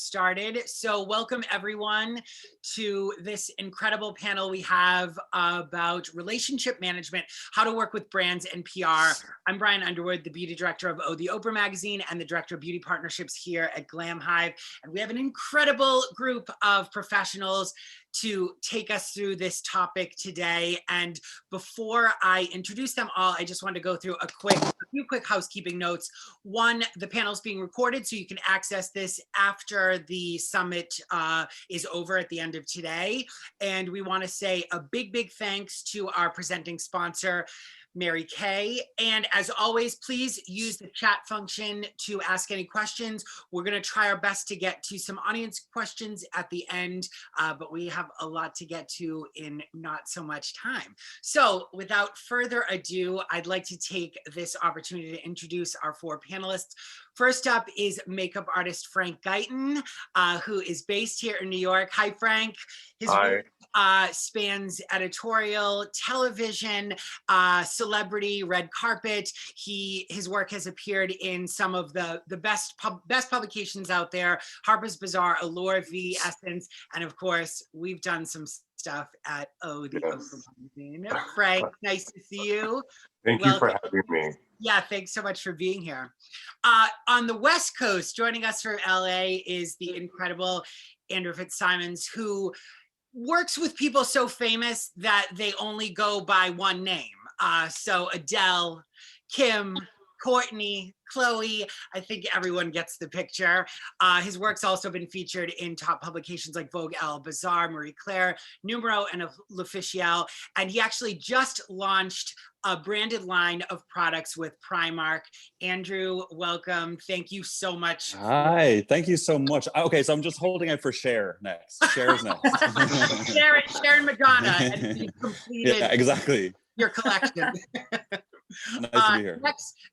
started. So welcome everyone to this incredible panel we have about relationship management, how to work with brands and PR. I'm Brian Underwood, the beauty director of Oh, the Oprah magazine and the director of beauty partnerships here at Glam Hive. And we have an incredible group of professionals to take us through this topic today. And before I introduce them all, I just want to go through a few quick housekeeping notes. One, the panel is being recorded, so you can access this after the summit is over at the end of today. And we want to say a big thanks to our presenting sponsor, Mary Kay. And as always, please use the chat function to ask any questions. We're going to try our best to get to some audience questions at the end, but we have a lot to get to in not so much time. So without further ado, I'd like to take this opportunity to introduce our four panelists. First up is makeup artist Frank Guyton, who is based here in New York. Hi, Frank. His work spans editorial, television, celebrity, red carpet. His work has appeared in some of the best publications out there: Harper's Bazaar, Allure, V, Essence, and of course, we've done some stuff at Oh, the Oprah magazine. Frank, nice to see you. Thank you for having me. Yeah, thanks so much for being here. On the West Coast, joining us from LA is the incredible Andrew Fitzsimons, who works with people so famous that they only go by one name. So Adele, Kim, Courtney, Chloe, I think everyone gets the picture. His work's also been featured in top publications like Vogue, Elle, Bazaar, Marie Claire, Numero, and L'Officiel. And he actually just launched a branded line of products with Primark. Andrew, welcome. Thank you so much. Hi, thank you so much. Okay, so I'm just holding it for Cher next. Cher's next. Sharon Madonna, and you've completed exactly. your collection. Nice to be here.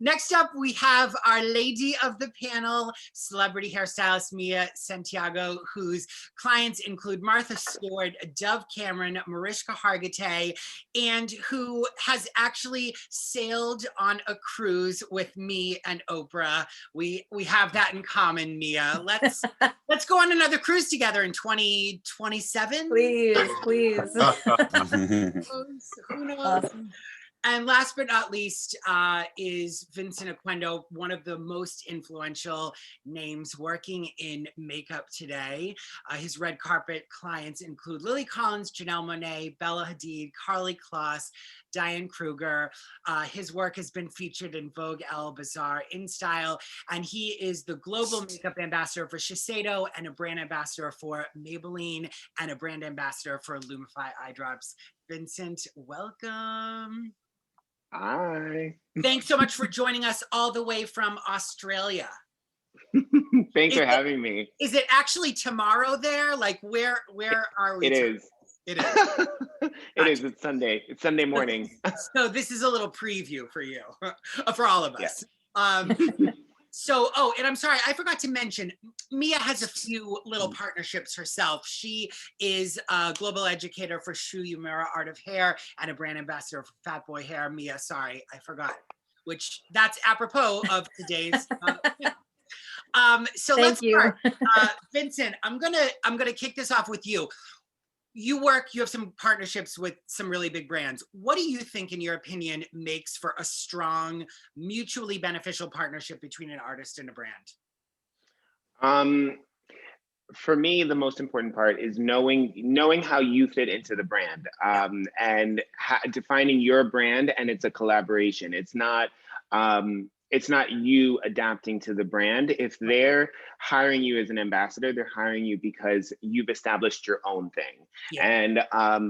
Next up, we have our lady of the panel, celebrity hairstylist Mia Santiago, whose clients include Martha Stewart, Dove Cameron, Mariska Hargitay, and who has actually sailed on a cruise with me and Oprah. We have that in common, Mia. Let's go on another cruise together in 2027. Please. Who knows? Awesome. And last but not least is Vincent Oquendo, one of the most influential names working in makeup today. His red carpet clients include Lily Collins, Janelle Monáe, Bella Hadid, Karlie Kloss, Diane Kruger. His work has been featured in Vogue, Elle, Bazaar, InStyle, and he is the global makeup ambassador for Shiseido and a brand ambassador for Maybelline and a brand ambassador for Lumify eye drops. Vincent, welcome. Hi. Thanks so much for joining us all the way from Australia. Thanks for having me. Is it actually tomorrow there? Like where are we? It is. It is. It is. It's Sunday. It's Sunday morning. So this is a little preview for you, for all of us. Yeah. So, and I'm sorry, I forgot to mention, Mia has a few little partnerships herself. She is a global educator for Shu Uemura Art of Hair and a brand ambassador for Fat Boy Hair. Mia, sorry, I forgot, which that's apropos of today's. So let's start. Vincent, I'm gonna kick this off with you. You have some partnerships with some really big brands. What do you think, in your opinion, makes for a strong, mutually beneficial partnership between an artist and a brand? For me, the most important part is knowing how you fit into the brand, and defining your brand, and it's a collaboration. It's not you adapting to the brand. If they're hiring you as an ambassador, they're hiring you because you've established your own thing. Yeah. And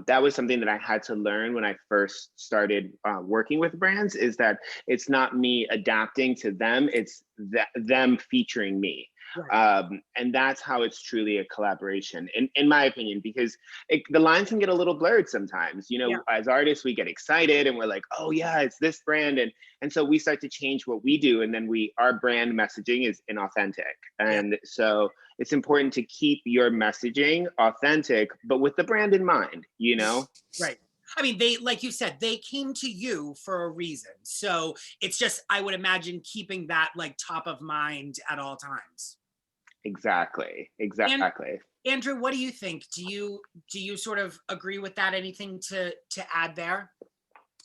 that was something that I had to learn when I first started working with brands, is that it's not me adapting to them, it's them featuring me. Right. And that's how it's truly a collaboration, in my opinion, because the lines can get a little blurred sometimes. You know, yeah. As artists, we get excited and we're like, oh yeah, it's this brand. And so we start to change what we do. And then our brand messaging is inauthentic. And yeah. So it's important to keep your messaging authentic, but with the brand in mind, you know? Right. I mean, like you said, they came to you for a reason. So it's just, I would imagine, keeping that like top of mind at all times. Exactly. And Exactly. Andrew, what do you think? Do you sort of agree with that? Anything to add there?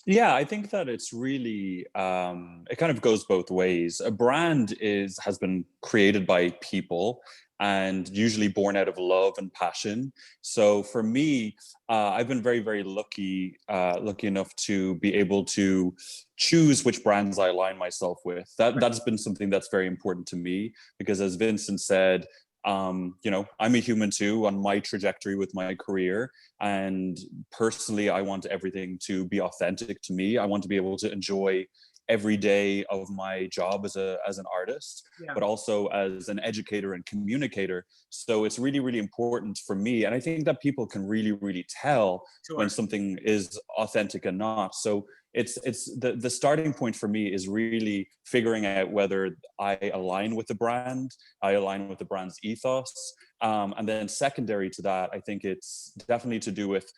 Yeah, I think that it's really it kind of goes both ways. A brand has been created by people and usually born out of love and passion. So for me, I've been very, very lucky enough to be able to choose which brands I align myself with. That's been something that's very important to me because, as Vincent said, I'm a human too on my trajectory with my career. And personally, I want everything to be authentic to me. I want to be able to enjoy every day of my job as an artist, Yeah. but also as an educator and communicator. So it's really, really important for me. And I think that people can really, really tell when something is authentic and not. So it's the starting point for me is really figuring out whether I align with the brand, I align with the brand's ethos. And then secondary to that, I think it's definitely to do with,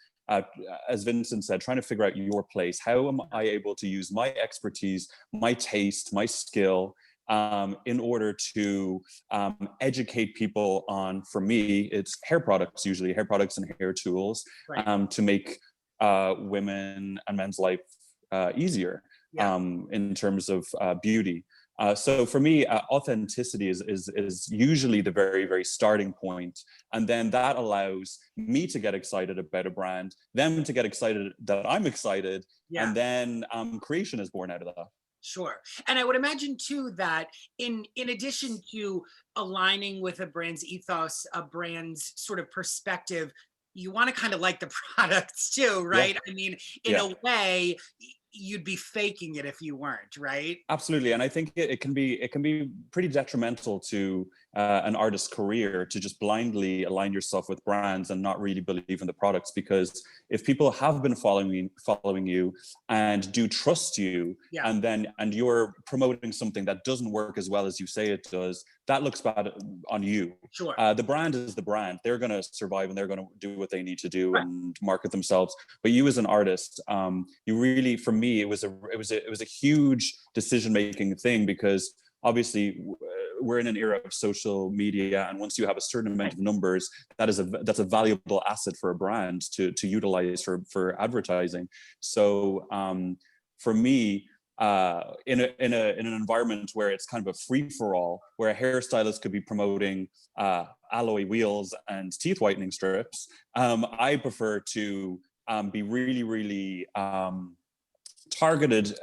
as Vincent said, trying to figure out your place. How am I able to use my expertise, my taste, my skill, in order to educate people on, for me, it's hair products, usually hair products and hair tools, to make women and men's life easier in terms of beauty. So for me, authenticity is usually the very, very starting point. And then that allows me to get excited about a brand, them to get excited that I'm excited, and then creation is born out of that. Sure. And I would imagine too that in addition to aligning with a brand's ethos, a brand's sort of perspective, you want to kind of like the products too, right? I mean, in a way, you'd be faking it if you weren't, right? Absolutely, and I think it can be pretty detrimental to an artist's career to just blindly align yourself with brands and not really believe in the products. Because if people have been following you and do trust you, and you're promoting something that doesn't work as well as you say it does, that looks bad on you. Sure. The brand is the brand. They're going to survive and they're going to do what they need to do and market themselves. But you as an artist, you really, for me, it was a huge decision-making thing, because obviously we're in an era of social media, and once you have a certain amount of numbers, that's a valuable asset for a brand to utilize for advertising. So for me, in an environment where it's kind of a free-for-all, where a hairstylist could be promoting alloy wheels and teeth whitening strips, I prefer to be really, really targeted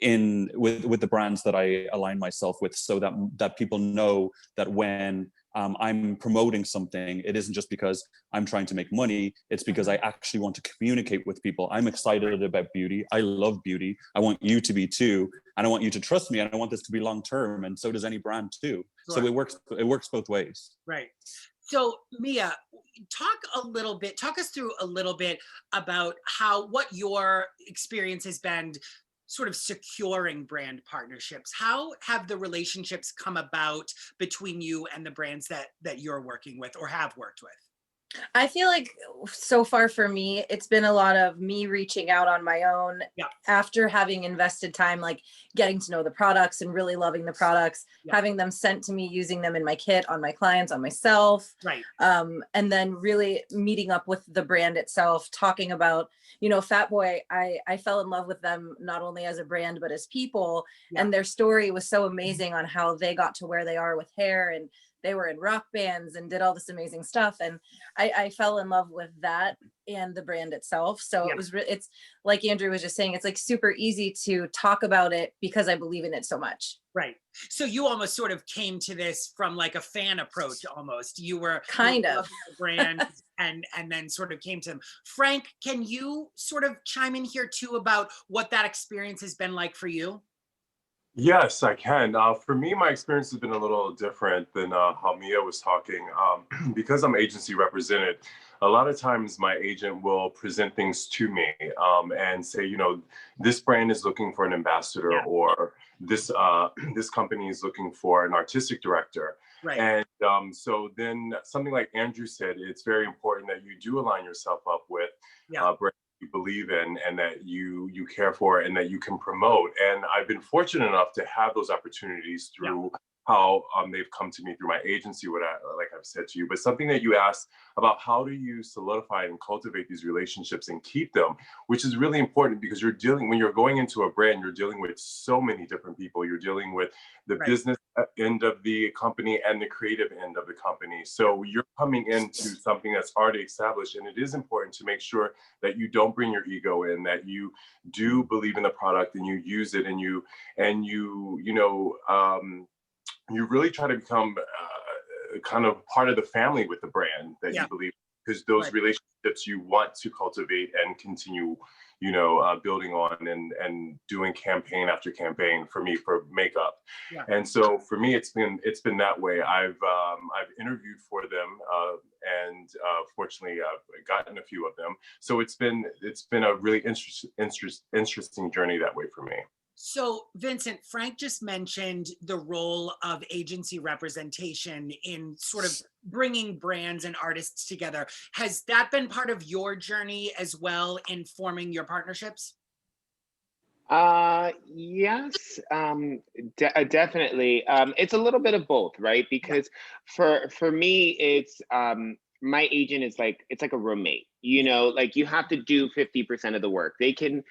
with the brands that I align myself with, so that people know that when I'm promoting something, it isn't just because I'm trying to make money, it's because I actually want to communicate with people. I'm excited about beauty. I love beauty. I want you to be too, and I want you to trust me, and I want this to be long term, and so does any brand too. So it works both ways. Right. So Mia, talk us through a little bit about what your experience has been sort of securing brand partnerships. How have the relationships come about between you and the brands that you're working with or have worked with? I feel like so far for me, it's been a lot of me reaching out on my own after having invested time, like getting to know the products and really loving the products, having them sent to me, using them in my kit, on my clients, on myself. Right. And then really meeting up with the brand itself, talking about, Fat Boy, I fell in love with them, not only as a brand, but as people. And their story was so amazing on how they got to where they are with hair, and they were in rock bands and did all this amazing stuff. And I fell in love with that and the brand itself. So it's like Andrew was just saying, it's like super easy to talk about it because I believe in it so much. Right. So you almost sort of came to this from like a fan approach almost. You were kind of a brand and then sort of came to them. Frank, can you sort of chime in here too about what that experience has been like for you? Yes, I can. For me, my experience has been a little different than how Mia was talking. Because I'm agency represented, a lot of times my agent will present things to me and say, this brand is looking for an ambassador, or this this company is looking for an artistic director. Right. And so then something like Andrew said, it's very important that you do align yourself up with brands you believe in and that you care for and that you can promote. And I've been fortunate enough to have those opportunities through how they've come to me through my agency, like I've said to you, but something that you asked about, how do you solidify and cultivate these relationships and keep them, which is really important, because when you're going into a brand, you're dealing with so many different people. You're dealing with the business end of the company and the creative end of the company. So you're coming into something that's already established, and it is important to make sure that you don't bring your ego in, that you do believe in the product and you use it, and you you really try to become kind of part of the family with the brand that you believe, because those relationships you want to cultivate and continue, building on and doing campaign after campaign, for me, for makeup. And so for me, it's been that way. I've interviewed for them, and fortunately I've gotten a few of them. So it's been a really interesting journey that way for me. So, Vincent, Frank just mentioned the role of agency representation in sort of bringing brands and artists together. Has that been part of your journey as well in forming your partnerships? Yes, definitely. It's a little bit of both, right? Because for me, it's my agent is it's like a roommate. Like you have to do 50% of the work. They can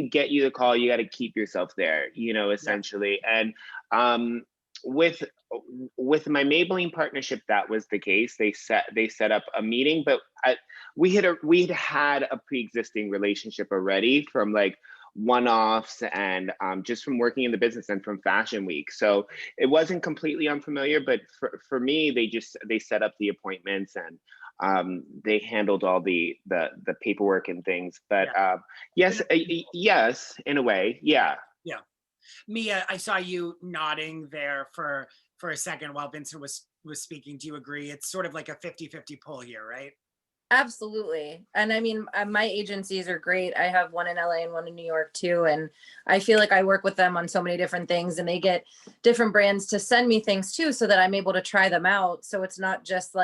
get you the call. You got to keep yourself there, essentially. And with my Maybelline partnership, that was the case. They set up a meeting, but we'd had a pre-existing relationship already from one-offs and just from working in the business and from Fashion Week. So it wasn't completely unfamiliar, but for me, they set up the appointments and they handled all the paperwork and things. But yes, in a way, yeah. Yeah. Mia, I saw you nodding there for a second while Vincent was speaking. Do you agree? It's sort of like a 50-50 pull here, right? Absolutely. And I mean, my agencies are great. I have one in LA and one in New York too. And I feel like I work with them on so many different things, and they get different brands to send me things too, so that I'm able to try them out. So it's not just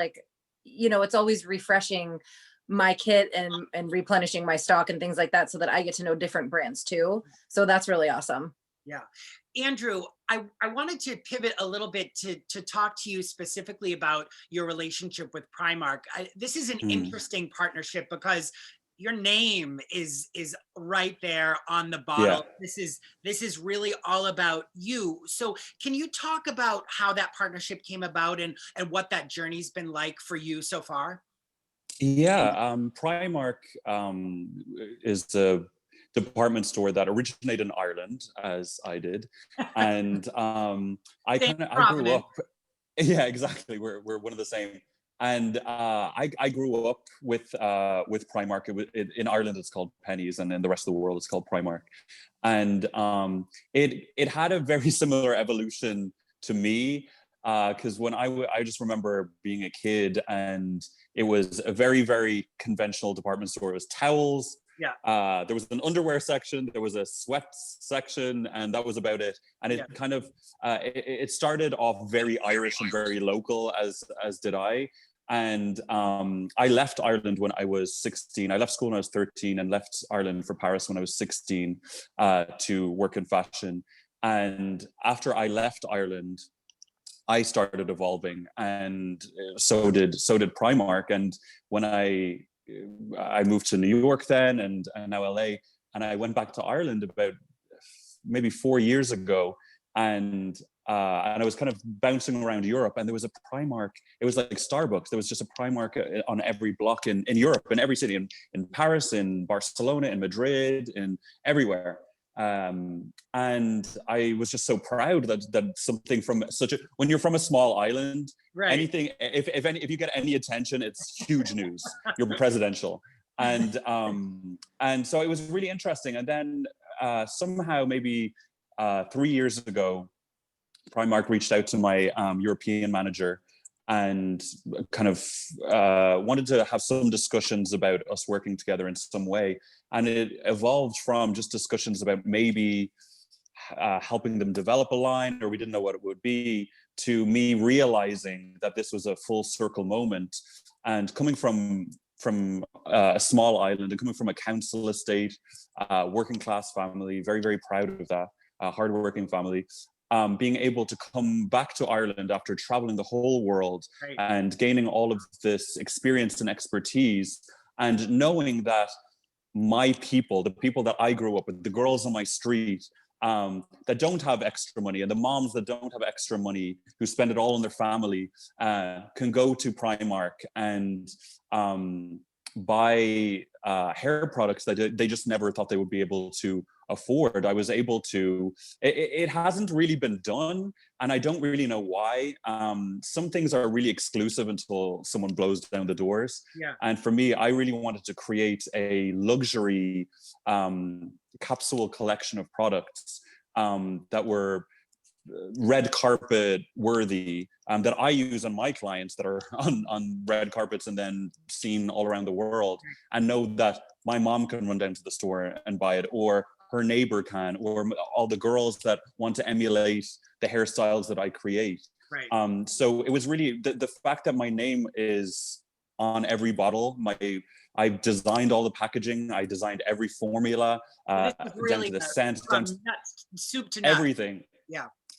it's always refreshing my kit and replenishing my stock and things like that, so that I get to know different brands too. So that's really awesome. Yeah. Andrew, I wanted to pivot a little bit to talk to you specifically about your relationship with Primark. This is an interesting partnership because your name is right there on the bottle. Yeah. This is really all about you. So can you talk about how that partnership came about and what that journey's been like for you so far? Yeah, Primark is a department store that originated in Ireland, as I did, and I grew up. Yeah, exactly. We're one of the same. And I grew up with Primark. In Ireland, it's called Pennies, and in the rest of the world, it's called Primark. And it had a very similar evolution to me, because when I just remember being a kid, and it was a very, very conventional department store. It was towels. Yeah. There was an underwear section, there was a sweats section, and that was about it. And it kind of it started off very Irish and very local, as did I. And I left Ireland when I was 16. I left school when I was 13 and left Ireland for Paris when I was 16 to work in fashion. And after I left Ireland, I started evolving, and so did Primark. And when I moved to New York then, and now LA, and I went back to Ireland about maybe 4 years ago, and I was kind of bouncing around Europe, and there was a Primark. It was like Starbucks. There was just a Primark on every block in Europe, in every city, in Paris, in Barcelona, in Madrid, in everywhere. And I was just so proud that something from when you're from a small island, right, anything, if you get any attention, it's huge news. You're presidential. And so it was really interesting. And then somehow maybe 3 years ago, Primark reached out to my European manager and kind of wanted to have some discussions about us working together in some way. And it evolved from just discussions about maybe helping them develop a line, or we didn't know what it would be, to me realizing that this was a full circle moment. And coming from a small island and coming from a council estate, working class family, very, very proud of that, hardworking family. being able to come back to Ireland after traveling the whole world and gaining all of this experience and expertise, and knowing that my people, the people that I grew up with, the girls on my street, that don't have extra money, and the moms that don't have extra money, who spend it all on their family, can go to Primark and buy hair products that they just never thought they would be able to afford. I was able to, it hasn't really been done, and I don't really know why. Some things are really exclusive until someone blows down the doors. And for me, I really wanted to create a luxury capsule collection of products that were red carpet worthy, that I use on my clients that are on red carpets and then seen all around the world, and know that my mom can run down to the store and buy it, or her neighbor can, or all the girls that want to emulate the hairstyles that I create. So it was really the fact that my name is on every bottle. I designed all the packaging. I designed every formula, really down to the scent, down to nuts, soup to nuts. everything.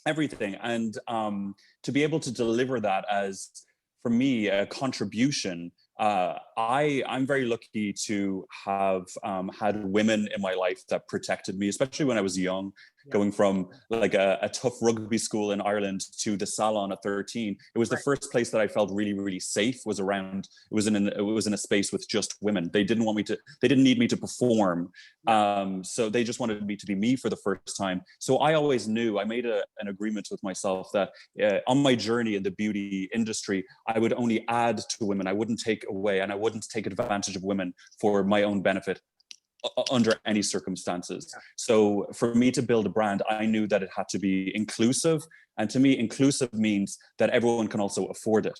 Everything. And to be able to deliver that as, for me, a contribution. I'm very lucky to have had women in my life that protected me, especially when I was young, going from like a tough rugby school in Ireland to the salon at 13. It was the first place that I felt really, really safe, was around, it was in a space with just women. They didn't need me to perform. So they just wanted me to be me for the first time. So I always knew, I made an agreement with myself that on my journey in the beauty industry, I would only add to women. I wouldn't take away, and I wouldn't take advantage of women for my own benefit under any circumstances. So for me to build a brand, I knew that it had to be inclusive. And to me, inclusive means that everyone can also afford it.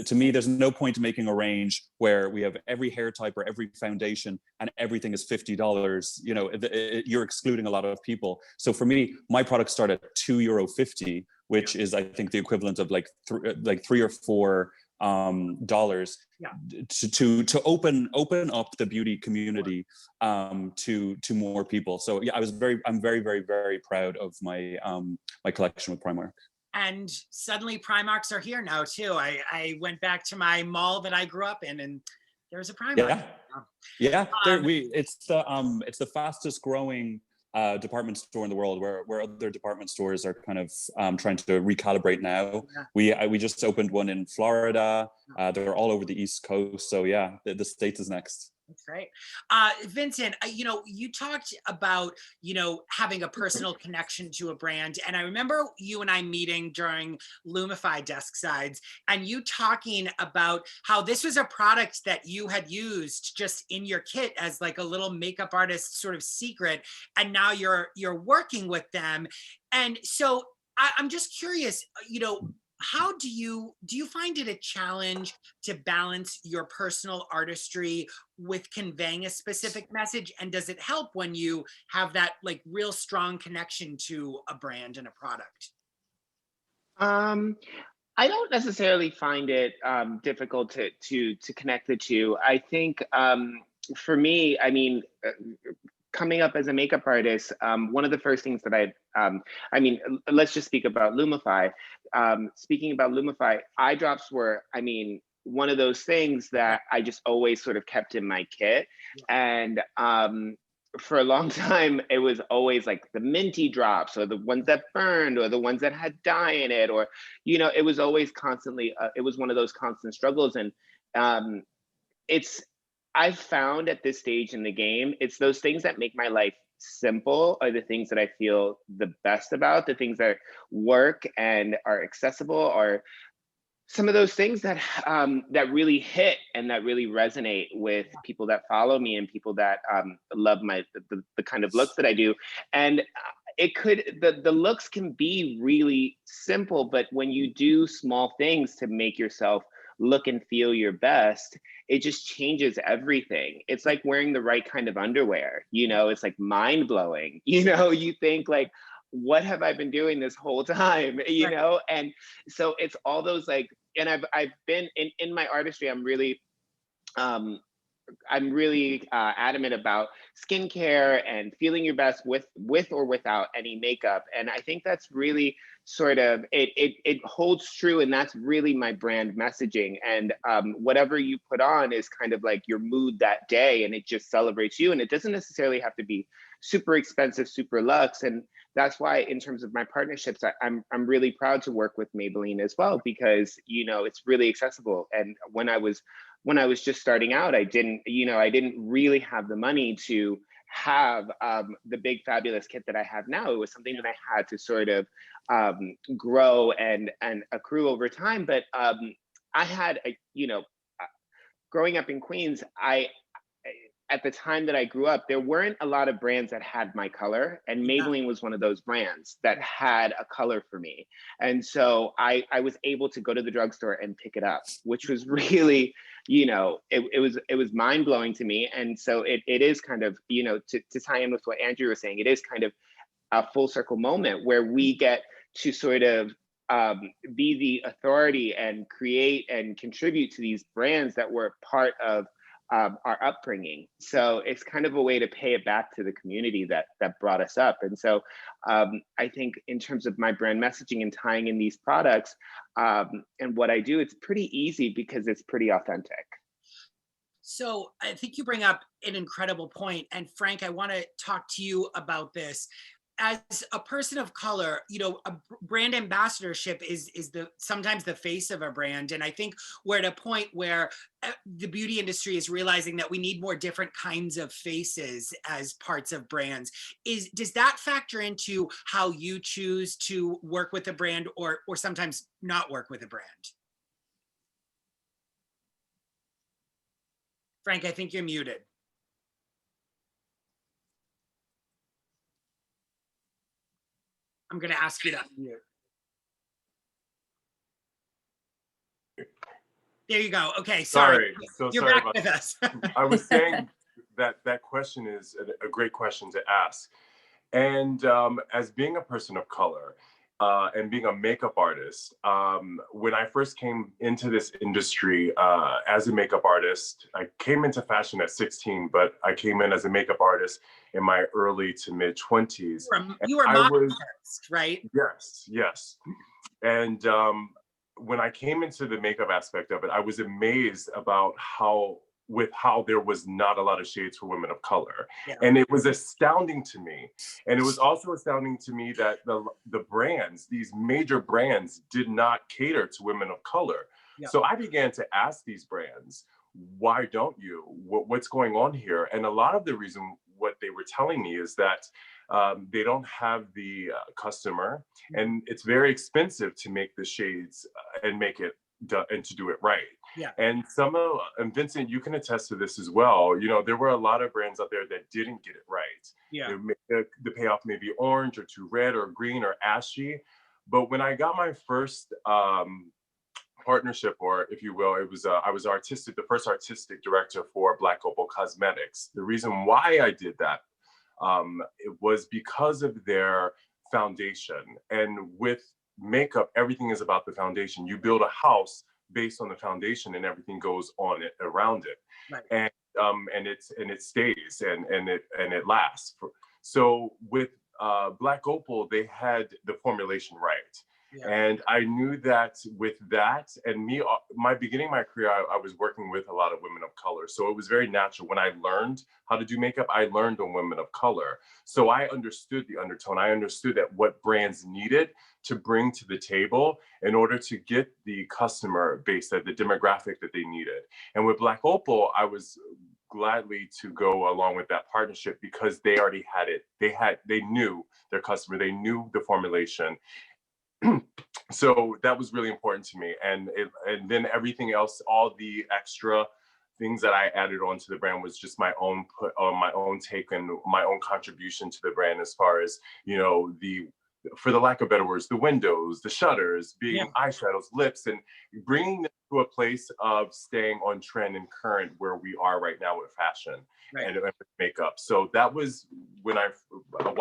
To me, there's no point making a range where we have every hair type or every foundation and everything is $50. You know, you're excluding a lot of people. So for me, my products start at €2.50, which is, I think, the equivalent of like $3 or $4 dollars to open up the beauty community to more people. So yeah, I'm very, very, very proud of my my collection with Primark. And suddenly Primarks are here now too. I went back to my mall that I grew up in, and there's a Primark. It's the fastest growing department store in the world, where other department stores are kind of trying to recalibrate now. We just opened one in Florida. They're all over the East Coast. So yeah, the States is next. That's great. Vincent, you talked about, having a personal connection to a brand. And I remember you and I meeting during Lumify Desk Sides, and you talking about how this was a product that you had used just in your kit as like a little makeup artist sort of secret. And now you're working with them. And so I'm just curious, how do you find it a challenge to balance your personal artistry with conveying a specific message? And does it help when you have that like real strong connection to a brand and a product? I don't necessarily find it difficult to connect the two. I think for me, I mean, coming up as a makeup artist, one of the first things that let's just speak about Lumify. Speaking about Lumify, eye drops were, one of those things that I just always sort of kept in my kit. And for a long time, it was always like the minty drops, or the ones that burned, or the ones that had dye in it, or, it was always constantly, it was one of those constant struggles. And I've found at this stage in the game, it's those things that make my life simple are the things that I feel the best about. The things that work and are accessible are some of those things that that really hit and that really resonate with people that follow me and people that love the kind of looks that I do. And the looks can be really simple, but when you do small things to make yourself look and feel your best, it just changes everything. It's like wearing the right kind of underwear, it's like mind blowing. You think like, what have I been doing this whole time? And so it's all those like, and I've been in my artistry, I'm really adamant about skincare and feeling your best with or without any makeup. And I think that's really sort of, it holds true, and that's really my brand messaging. And whatever you put on is kind of like your mood that day, and it just celebrates you, and it doesn't necessarily have to be super expensive, super luxe. And that's why, in terms of my partnerships, I'm really proud to work with Maybelline as well, because, you know, it's really accessible. And when I was just starting out, I didn't really have the money to have the big fabulous kit that I have now. It was something that I had to sort of grow and accrue over time. But I had, growing up in Queens, at the time that I grew up, there weren't a lot of brands that had my color, and Maybelline was one of those brands that had a color for me. And so I was able to go to the drugstore and pick it up, which was really, it was mind blowing to me. And so it is kind of, to tie in with what Andrew was saying, it is kind of a full circle moment where we get to sort of be the authority and create and contribute to these brands that were part of our upbringing. So it's kind of a way to pay it back to the community that brought us up. And so I think in terms of my brand messaging and tying in these products and what I do, it's pretty easy because it's pretty authentic. So I think you bring up an incredible point. And Frank, I want to talk to you about this. As a person of color, a brand ambassadorship is sometimes the face of a brand. And I think we're at a point where the beauty industry is realizing that we need more different kinds of faces as parts of brands. Does that factor into how you choose to work with a brand or sometimes not work with a brand? Frank, I think you're muted. I'm going to ask you to unmute. There you go. Okay, sorry. You're back with us. I was saying that question is a great question to ask. And as being a person of color and being a makeup artist, when I first came into this industry as a makeup artist, I came into fashion at 16, but I came in as a makeup artist in my early to mid 20s. You were modern first, right? Yes. And when I came into the makeup aspect of it, I was amazed about how there was not a lot of shades for women of color. Yeah. And it was astounding to me. And it was also astounding to me that the brands, these major brands, did not cater to women of color. Yeah. So I began to ask these brands, why don't you? What's going on here? And a lot of the reason what they were telling me is that they don't have the customer, and it's very expensive to make the shades and make it and to do it right. Yeah. And and Vincent, you can attest to this as well. There were a lot of brands out there that didn't get it right. Yeah. The payoff may be orange or too red or green or ashy. But when I got my first partnership, or if you will, it was I was the first artistic director for Black Opal Cosmetics. The reason why I did that it was because of their foundation. And with makeup, everything is about the foundation. You build a house based on the foundation, and everything goes on it around it. Right. And it stays and it lasts. So with Black Opal, they had the formulation right. Yeah. And I knew that with that, and my career, I was working with a lot of women of color. So it was very natural. When I learned how to do makeup, I learned on women of color. So I understood the undertone. I understood that what brands needed to bring to the table in order to get the customer base, the demographic that they needed. And with Black Opal, I was gladly to go along with that partnership because they already had it. They knew their customer, they knew the formulation. So that was really important to me. And then everything else, all the extra things that I added onto the brand was just my own take and my own contribution to the brand, as far as, for the lack of better words, the windows, the shutters, being eyeshadows, lips, and bringing them to a place of staying on trend and current where we are right now with fashion. Right. and makeup. So that was a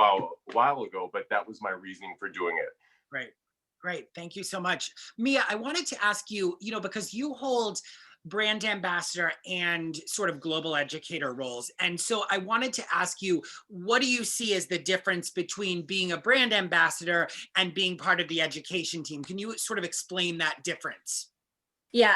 while ago, but that was my reasoning for doing it. Right. Great. Thank you so much. Mia, I wanted to ask you, because you hold brand ambassador and sort of global educator roles. And so I wanted to ask you, what do you see as the difference between being a brand ambassador and being part of the education team? Can you sort of explain that difference? Yeah,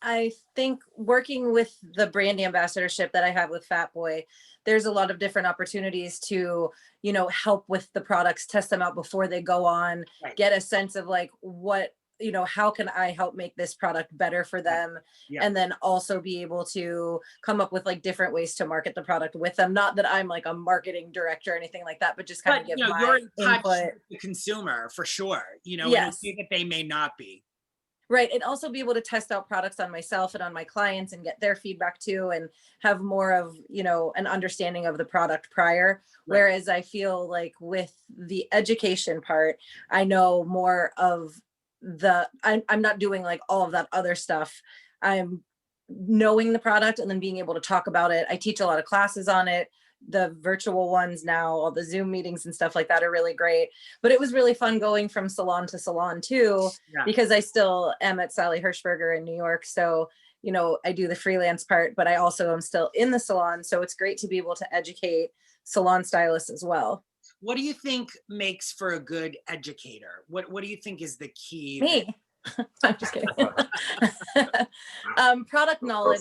I think working with the brand ambassadorship that I have with Fat Boy, there's a lot of different opportunities to, you know, help with the products, test them out before they go on, Right. get a sense of like what, you know, how can I help make this product better for them? Yeah. And then also be able to come up with like different ways to market the product with them. Not that I'm like a marketing director or anything like that, but just kind of give you know, my you're in touch input. with the consumer for sure, you know, in a Yes. way that they may not be. Right. And also be able to test out products on myself and on my clients and get their feedback too, and have more of, you know, an understanding of the product prior. Right. Whereas I feel like with the education part, I know more of I'm not doing like all of that other stuff. I'm knowing the product and then being able to talk about it. I teach a lot of classes on it. The virtual ones now, all the Zoom meetings and stuff like that are really great. But it was really fun going from salon to salon too, because I still am at Sally Hirschberger in New York. So, you know, I do the freelance part, but I also am still in the salon. So it's great to be able to educate salon stylists as well. What do you think makes for a good educator? What do you think is the key? Me. I'm just kidding. Product knowledge,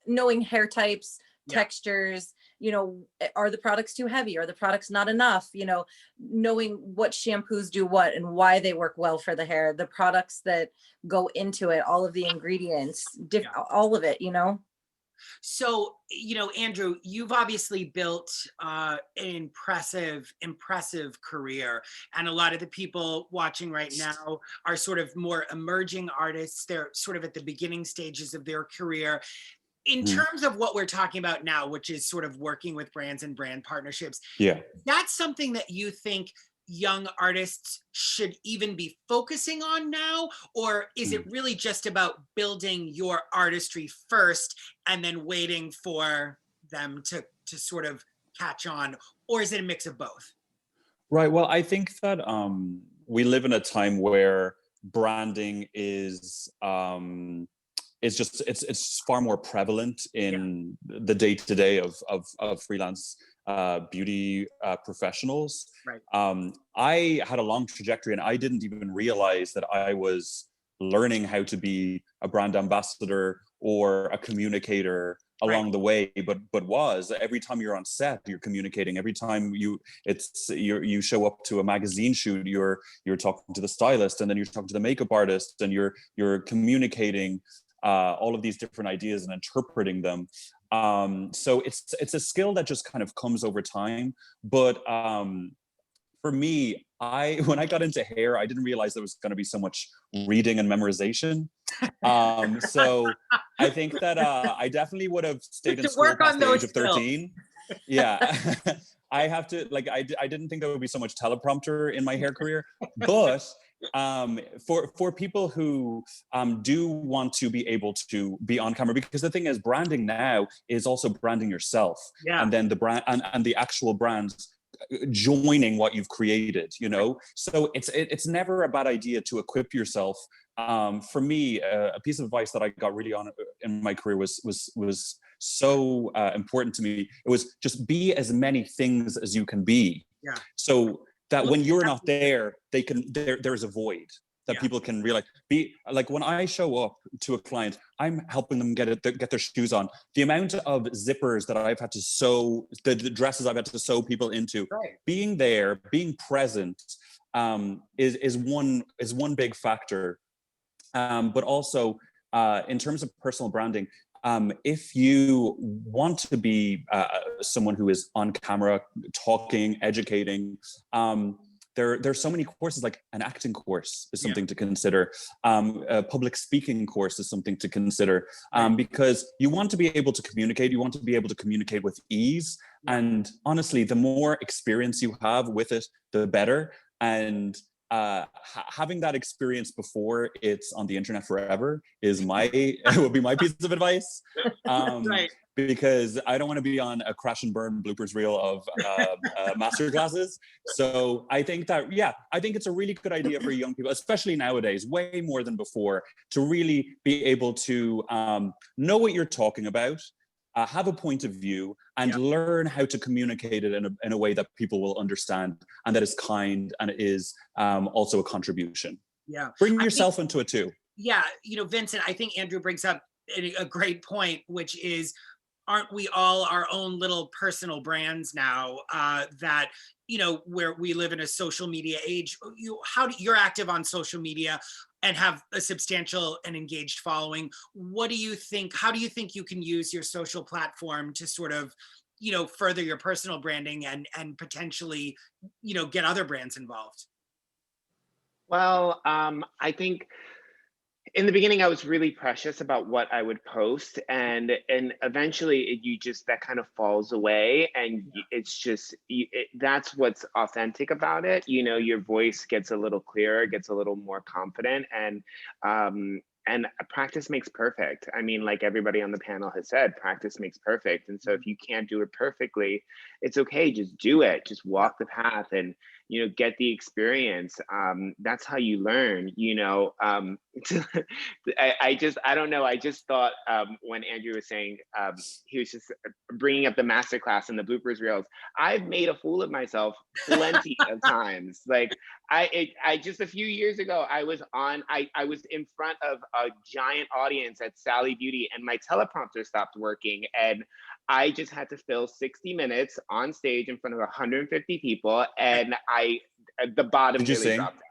knowing hair types, textures, you know, are the products too heavy? Are the products not enough? You know, knowing what shampoos do what and why they work well for the hair, the products that go into it, all of the ingredients, all of it, you know? So, you know, Andrew, you've obviously built an impressive career. And a lot of the people watching right now are sort of more emerging artists. They're sort of at the beginning stages of their career. In terms of what we're talking about now, which is sort of working with brands and brand partnerships, that's something that you think young artists should even be focusing on now? Or is it really just about building your artistry first and then waiting for them to sort of catch on? Or is it a mix of both? Right. Well, I think that we live in a time where branding is it's far more prevalent in the day-to-day of freelance beauty professionals. Right. I had a long trajectory and I didn't even realize that I was learning how to be a brand ambassador or a communicator along the way, but every time you're on set, you're communicating. Every time you show up to a magazine shoot, you're talking to the stylist, and then you're talking to the makeup artist, and you're communicating all of these different ideas and interpreting them. So it's a skill that just kind of comes over time. But for me, when I got into hair, I didn't realize there was going to be so much reading and memorization. So I think that I definitely would have stayed in school past the age of 13. Yeah. I have to, like, I didn't think there would be so much teleprompter in my hair career, but for people who do want to be able to be on camera, because the thing is, branding now is also branding yourself, and then the brand and the actual brands joining what you've created, you know. So it's never a bad idea to equip yourself. For me, a piece of advice that I got really on in my career was so important to me. It was just be as many things as you can be. So that when you're not there, there's a void that people can realize. Be like, when I show up to a client, I'm helping them get their shoes on. The amount of zippers that I've had to sew, the dresses I've had to sew people into, being there, being present, is one big factor. But also in terms of personal branding, if you want to be someone who is on camera, talking, educating, there's so many courses. Like an acting course is something to consider. A public speaking course is something to consider, because you want to be able to communicate. You want to be able to communicate with ease. And honestly, the more experience you have with it, the better. And having that experience before it's on the internet forever would be my piece of advice. because I don't want to be on a crash and burn bloopers reel of master classes. So I think that, yeah, I think it's a really good idea for young people, especially nowadays, way more than before, to really be able to know what you're talking about, have a point of view, and learn how to communicate it in a way that people will understand, and that is kind, and it is also a contribution. Yeah. Bring yourself into it too. Yeah, you know, Vincent, I think Andrew brings up a great point, which is, aren't we all our own little personal brands now, that, you know, where we live in a social media age. You're active on social media and have a substantial and engaged following. What do you think, how do you think you can use your social platform to sort of, you know, further your personal branding and potentially, you know, get other brands involved? Well, I think in the beginning, I was really precious about what I would post, and eventually that kind of falls away, and it's just that's what's authentic about it. You know, your voice gets a little clearer, gets a little more confident, and practice makes perfect. I mean, like everybody on the panel has said, practice makes perfect. And so if you can't do it perfectly, it's okay. Just do it. Just walk the path and, you know, get the experience. That's how you learn, you know. I don't know. I just thought when Andrew was saying, he was just bringing up the masterclass and the bloopers reels. I've made a fool of myself plenty of times. Like I just a few years ago, I was in front of a giant audience at Sally Beauty, and my teleprompter stopped working, and I just had to fill 60 minutes on stage in front of 150 people, and the bottom really dropped out.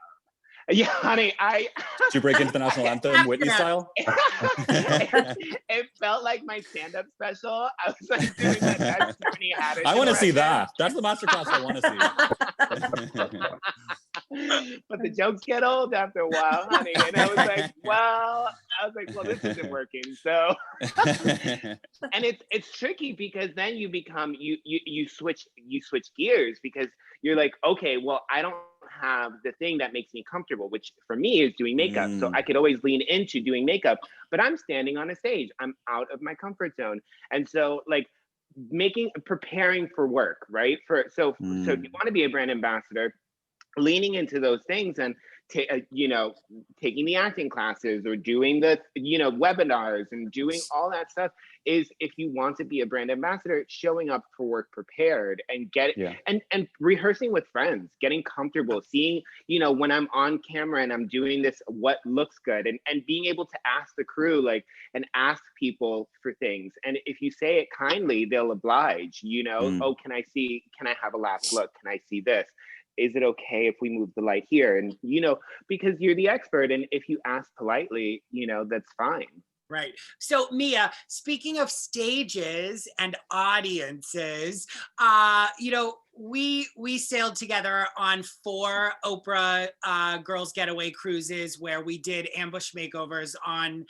Yeah, honey, Did you break into the national anthem, Whitney style? It felt like my stand-up special. I was like doing that. I want to see that. That's the masterclass I want to see. But the jokes get old after a while, honey. And I was like, well, this isn't working. So, and it's tricky because then you become you switch gears, because you're like, okay, well, I don't have the thing that makes me comfortable, which for me is doing makeup. So I could always lean into doing makeup, but I'm standing on a stage. I'm out of my comfort zone. And so like preparing for work, right? So if you want to be a brand ambassador, leaning into those things and taking the acting classes or doing the webinars and doing all that stuff is, if you want to be a brand ambassador, showing up for work prepared and and rehearsing with friends, getting comfortable, seeing when I'm on camera and I'm doing this, what looks good, and being able to ask the crew and ask people for things, and if you say it kindly, they'll oblige. Oh, can I have a last look, can I see this? Is it okay if we move the light here? And, because you're the expert, and if you ask politely, that's fine. Right. So Mia, speaking of stages and audiences, we sailed together on 4 Oprah Girls Getaway cruises where we did ambush makeovers on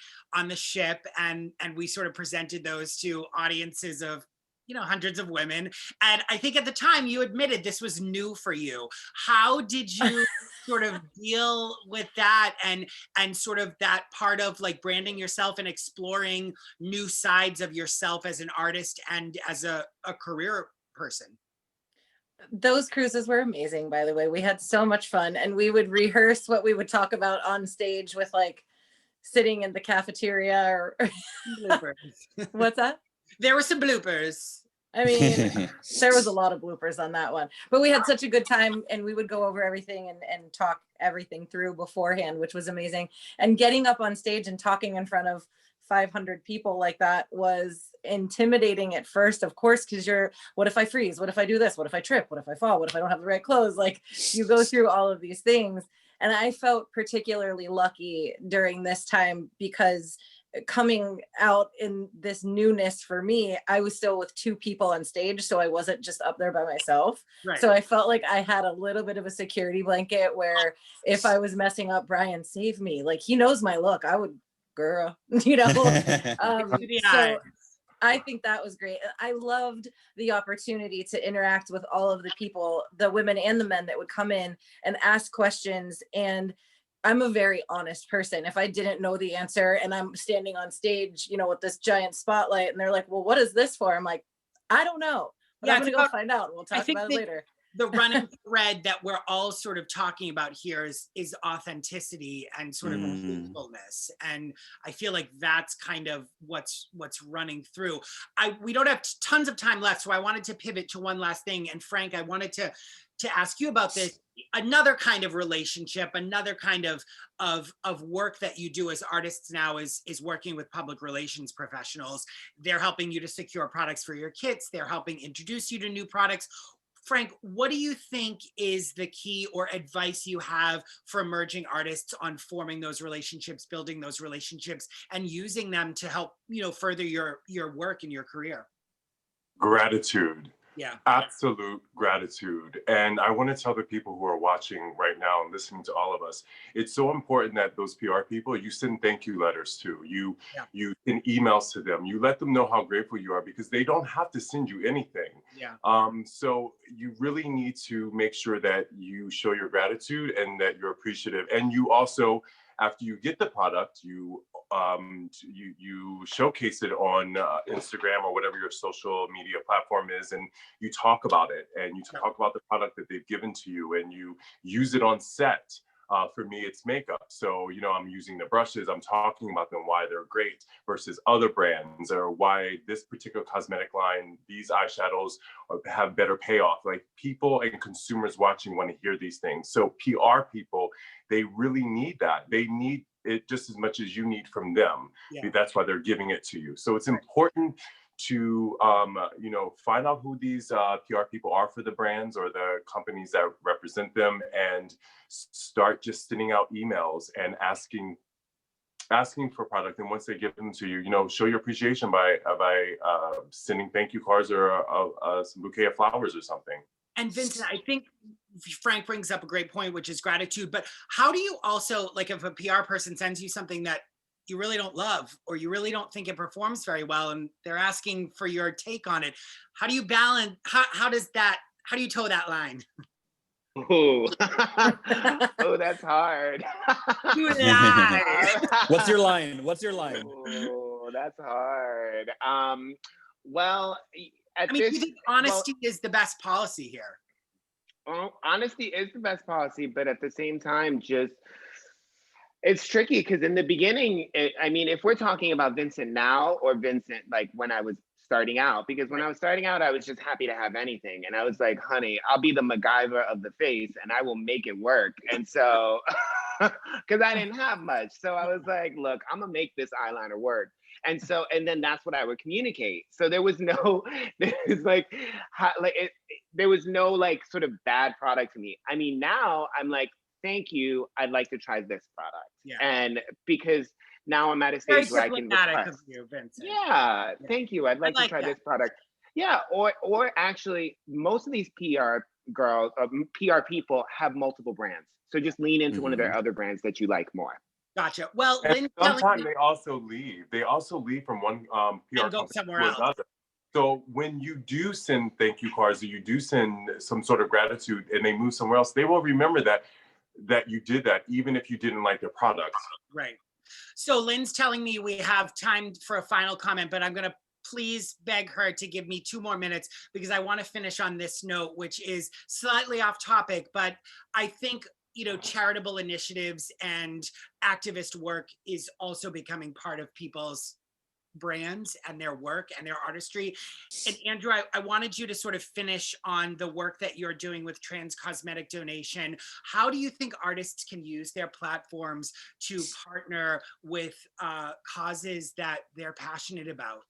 the ship, and we sort of presented those to audiences of hundreds of women. And I think at the time you admitted this was new for you. How did you sort of deal with that and sort of that part of branding yourself and exploring new sides of yourself as an artist and as a career person? Those cruises were amazing, by the way. We had so much fun, and we would rehearse what we would talk about on stage with sitting in the cafeteria or bloopers. What's that? There were some bloopers. I mean, there was a lot of bloopers on that one, but we had such a good time, and we would go over everything and talk everything through beforehand, which was amazing. And getting up on stage and talking in front of 500 people like that was intimidating at first, of course, because what if I freeze? What if I do this? What if I trip? What if I fall? What if I don't have the right clothes? You go through all of these things. And I felt particularly lucky during this time because coming out in this newness for me, I was still with 2 people on stage, so I wasn't just up there by myself. Right. So I felt like I had a little bit of a security blanket where if I was messing up, Brian saved me. He knows my look. I would, girl, So I think that was great. I loved the opportunity to interact with all of the people, the women and the men that would come in and ask questions. And I'm a very honest person. If I didn't know the answer and I'm standing on stage, you know, with this giant spotlight and they're like, well, what is this for? I'm like, I don't know, but Yeah, I'm gonna go find out. We'll I talk think about it later. the running thread that we're all sort of talking about here is authenticity and sort of truthfulness, and I feel like that's kind of what's running through. We don't have tons of time left, so I wanted to pivot to one last thing. And Frank, I wanted to ask you about this, another kind of relationship, another kind of work that you do as artists now is working with public relations professionals. They're helping you to secure products for your kits. They're helping introduce you to new products. Frank, what do you think is the key or advice you have for emerging artists on forming those relationships, building those relationships, and using them to help, you know, further your work and your career? Gratitude. Yeah. Absolute gratitude. And I want to tell the people who are watching right now and listening to all of us, it's so important that those PR people, you send thank you letters to, you send emails to them, you let them know how grateful you are, because they don't have to send you anything. Yeah. So you really need to make sure that you show your gratitude and that you're appreciative. And you also, after you get the product, you showcase it on Instagram or whatever your social media platform is, and you talk about it, and you talk about the product that they've given to you, and you use it on set. For me, it's makeup. So, you know, I'm using the brushes, I'm talking about them, why they're great versus other brands, or why this particular cosmetic line, these eyeshadows have better payoff. Like, people and consumers watching want to hear these things. So PR people, they really need that. They need it just as much as you need from them. Yeah. That's why they're giving it to you. So it's important to you know, find out who these PR people are for the brands or the companies that represent them, and start just sending out emails and asking for product. And once they give them to you, you know, show your appreciation by sending thank you cards or some bouquet of flowers or something. And Vincent, I think Frank brings up a great point, which is gratitude. But how do you also, like, if a PR person sends you something that you really don't love, or you really don't think it performs very well, and they're asking for your take on it, how do you balance, how do you toe that line? Oh, oh, that's hard. What's your line? Oh, that's hard. Well, I mean, do you think honesty is the best policy here? Well, honesty is the best policy, but at the same time, just, it's tricky, because in the beginning, I mean, if we're talking about Vincent now or Vincent like when I was starting out, because when I was starting out, I was just happy to have anything. And I was like, honey, I'll be the MacGyver of the face and I will make it work. And so, because I didn't have much. So I was like, look, I'm gonna make this eyeliner work. And so, and then that's what I would communicate. So there was no, there was no like sort of bad product to me. I mean, now I'm like, thank you, I'd like to try this product. Yeah. And because now I'm at a stage where I can request. Yeah, thank you, I'd like to try this product. Yeah, or actually, most of these PR girls, PR people have multiple brands. So just lean into one of their other brands that you like more. Gotcha. Well, sometimes they also leave. They also leave from one PR and go somewhere else. Another. So when you do send thank you cards, or you do send some sort of gratitude, and they move somewhere else, they will remember that you did that, even if you didn't like their products. Right. So Lynn's telling me we have time for a final comment, but I'm going to please beg her to give me 2 more minutes, because I want to finish on this note, which is slightly off topic, but I think, you know, charitable initiatives and activist work is also becoming part of people's brands and their work and their artistry. And Andrew, I wanted you to sort of finish on the work that you're doing with Trans Cosmetic Donation. How do you think artists can use their platforms to partner with causes that they're passionate about?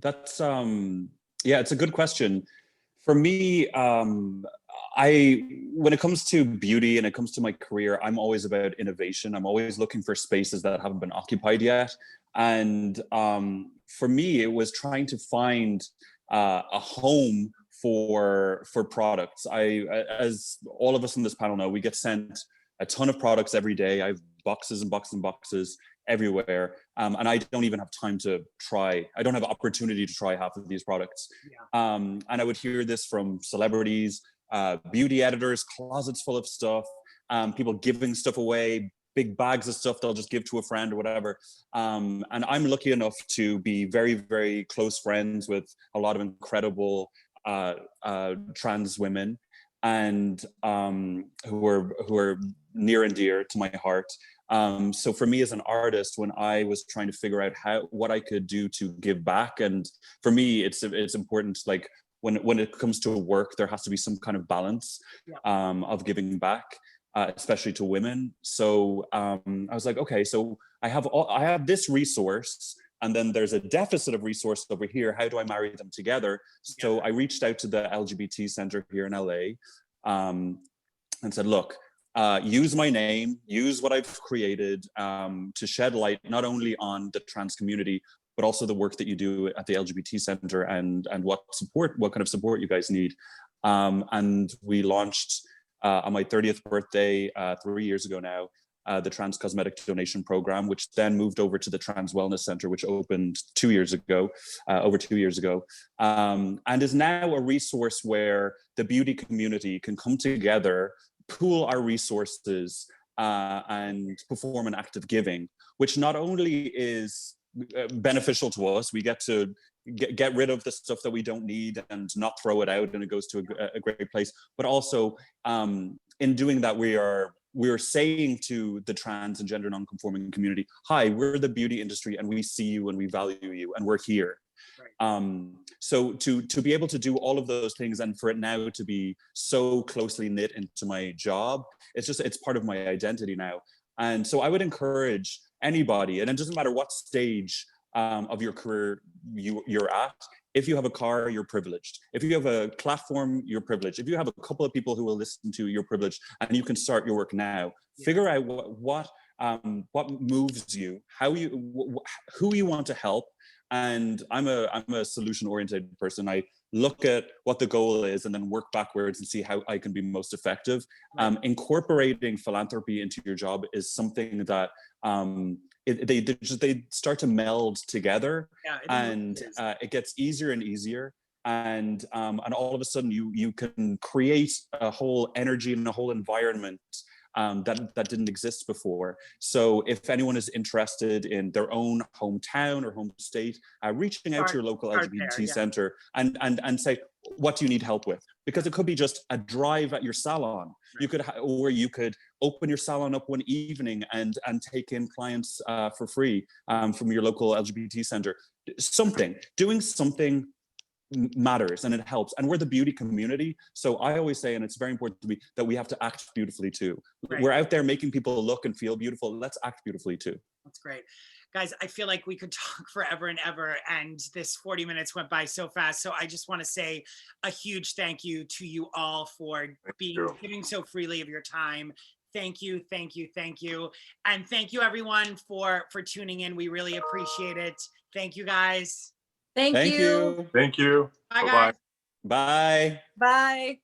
That's yeah, it's a good question. For me, when it comes to beauty and it comes to my career, I'm always about innovation. I'm always looking for spaces that haven't been occupied yet. And for me, it was trying to find a home for products. As all of us in this panel know, we get sent a ton of products every day. I have boxes and boxes and boxes everywhere. And I don't even have time to try. I don't have opportunity to try half of these products. Yeah. And I would hear this from celebrities, beauty editors, closets full of stuff. people giving stuff away, big bags of stuff they'll just give to a friend or whatever. And I'm lucky enough to be very, very close friends with a lot of incredible trans women, and who are near and dear to my heart. So for me as an artist, when I was trying to figure out what I could do to give back, and for me it's important, like when it comes to work, there has to be some kind of balance of giving back, especially to women. So I was like, okay, so I have this resource, and then there's a deficit of resource over here. How do I marry them together? So I reached out to the LGBT Center here in LA, and said, look, use my name, use what I've created, to shed light not only on the trans community, but also the work that you do at the LGBT Center, and what kind of support you guys need. And we launched on my 30th birthday 3 years ago now, the Trans Cosmetic Donation Program, which then moved over to the Trans Wellness Center, which opened over 2 years ago, and is now a resource where the beauty community can come together, pool our resources, and perform an act of giving, which not only is beneficial to us, we get to get rid of the stuff that we don't need and not throw it out, and it goes to a great place, but also in doing that, we're saying to the trans and gender non-conforming community, hi, we're the beauty industry, and we see you and we value you, and we're here. Right. So to be able to do all of those things, and for it now to be so closely knit into my job, it's part of my identity now. And so I would encourage anybody, and it doesn't matter what stage of your career you're at. If you have a car, you're privileged. If you have a platform, you're privileged. If you have a couple of people who will listen to you, you're privileged, and you can start your work now. Figure out what moves you, who you want to help. And I'm a solution-oriented person. I look at what the goal is and then work backwards and see how I can be most effective. Incorporating philanthropy into your job is something that they start to meld together, and it gets easier and easier. And all of a sudden you can create a whole energy and a whole environment that didn't exist before. So if anyone is interested in their own hometown or home state, reaching out to your local LGBT center and say, what do you need help with? Because it could be just a drive at your salon. You could, or you could open your salon up one evening and take in clients for free from your local LGBT center. Doing something matters, and it helps, and we're the beauty community. So I always say, and it's very important to me, that we have to act beautifully too. We're out there making people look and feel beautiful. Let's act beautifully too. That's great. Guys, I feel like we could talk forever and ever, and this 40 minutes went by so fast. So I just want to say a huge thank you to you all for giving so freely of your time. Thank you, thank you, thank you. And thank you everyone for tuning in. We really appreciate it. Thank you guys. Thank you. Thank you. Bye, guys. Bye. Bye.